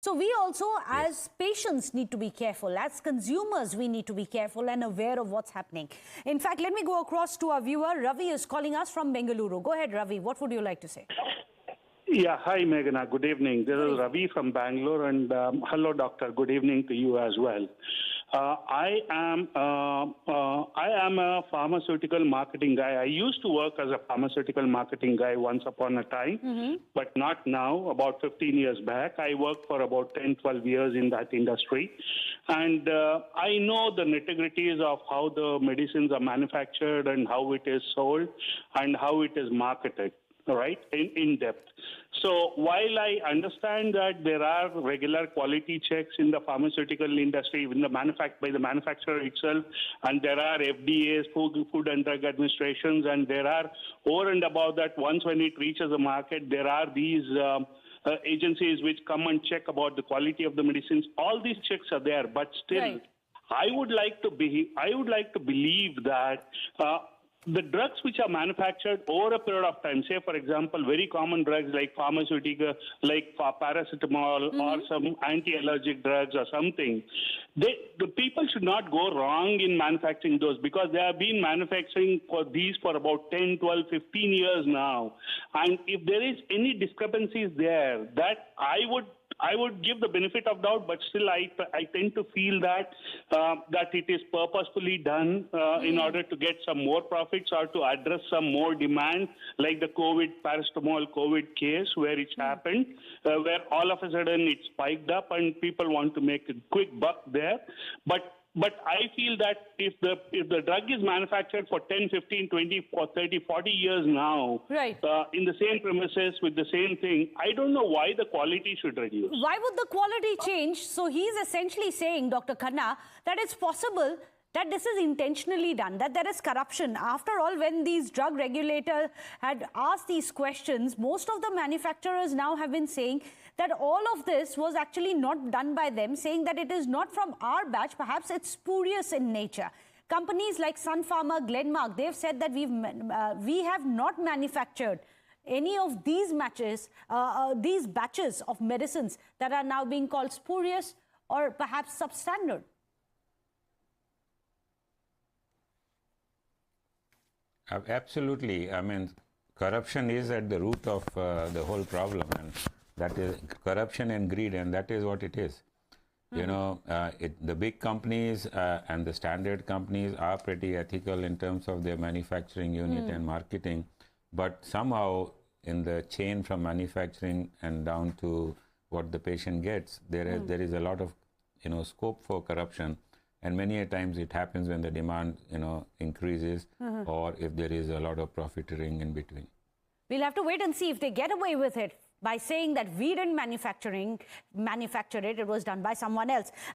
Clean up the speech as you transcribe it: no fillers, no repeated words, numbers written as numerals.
So we also, as patients, need to be careful. As consumers, we need to be careful and aware of what's happening. In fact, let me go across to our viewer. Ravi is calling us from Bengaluru. Go ahead, Ravi. What would you like to say? Yeah, hi, Meghana. Good evening. This is Ravi from Bangalore, and hello, doctor. Good evening to you as well. I am a pharmaceutical marketing guy. I used to work as a pharmaceutical marketing guy once upon a time, but not now. About 15 years back, I worked for about 10, 12 years in that industry. And I know the nitty-gritties of how the medicines are manufactured and how it is sold and how it is marketed, right, in depth. So while I understand that there are regular quality checks in the pharmaceutical industry, by the manufacturer itself, and there are FDAs, Food and Drug Administrations, and there are over and above that, once when it reaches the market, there are these agencies which come and check about the quality of the medicines. All these checks are there, but still, right. I would like to believe that the drugs which are manufactured over a period of time, say, for example, very common drugs like pharmaceutical, like paracetamol or some anti-allergic drugs or something, the people should not go wrong in manufacturing those because they have been manufacturing for these for about 10, 12, 15 years now. And if there is any discrepancies there, that I would give the benefit of doubt, but still I tend to feel that it is purposefully done in order to get some more profits or to address some more demand, like the paracetamol COVID case where it happened, where all of a sudden it spiked up and people want to make a quick buck there. But I feel that if the drug is manufactured for 10, 15, 20, 30, 40 years now, right. In the same premises with the same thing, I don't know why the quality should reduce. Why would the quality change? So he's essentially saying, Dr. Khanna, that it's possible that this is intentionally done, that there is corruption. After all, when these drug regulators had asked these questions, most of the manufacturers now have been saying that all of this was actually not done by them, saying that it is not from our batch, perhaps it's spurious in nature. Companies like Sun Pharma, Glenmark, they've said that we have not manufactured any of these these batches of medicines that are now being called spurious or perhaps substandard. Absolutely. I mean, corruption is at the root of the whole problem, and that is corruption and greed, and that is what it is. You know, the big companies and the standard companies are pretty ethical in terms of their manufacturing unit and marketing, but somehow in the chain from manufacturing and down to what the patient gets, there is a lot of scope for corruption. And many a times it happens when the demand, increases or if there is a lot of profiteering in between. We'll have to wait and see if they get away with it by saying that we didn't manufacture it, it was done by someone else.